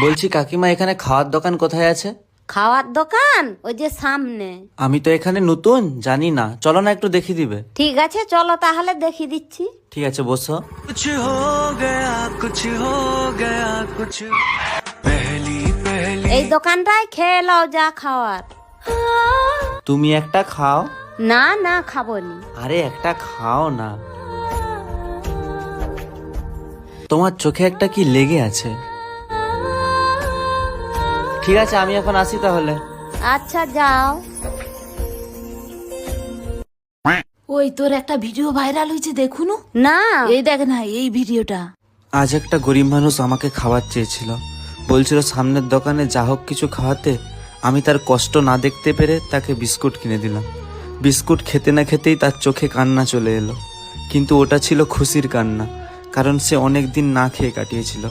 বলছি কাকিমা, এখানে খাওয়ার দোকান কোথায় আছে? খাওয়ার দোকান ওই যে সামনে। আমি তো এখানে নতুন, জানি না, চলো না একটু দেখিয়ে দিবে। ঠিক আছে চলো তাহলে দেখিয়ে দিচ্ছি। ঠিক আছে, বসো। कुछ हो गया कुछ पहली पहली এই দোকানটায় খেয়ে নাও যা খাওয়ার। তুমি একটা খাও। না না খাবো নি। আরে একটা খাও না। তোমার চোখে একটা কি লেগে আছে। ঠিক আছে, আমি এখন আসি তাহলে। আচ্ছা যাও। ওই তোর একটা ভিডিও ভাইরাল হয়েছে দেখুন। না এই দেখ না এই ভিডিওটা। আজ একটা গরিব মানুষ আমাকে খাবার চেয়েছিল, বলছিল সামনের দোকানে যা হোক কিছু খাওয়াতে। আমি তার কষ্ট না দেখতে পেরে তাকে বিস্কুট কিনে দিলাম। বিস্কুট খেতে না খেতেই তার চোখে কান্না চলে এলো, কিন্তু ওটা ছিল খুশির কান্না, কারণ সে অনেক দিন না খেয়ে কাটিয়েছিল।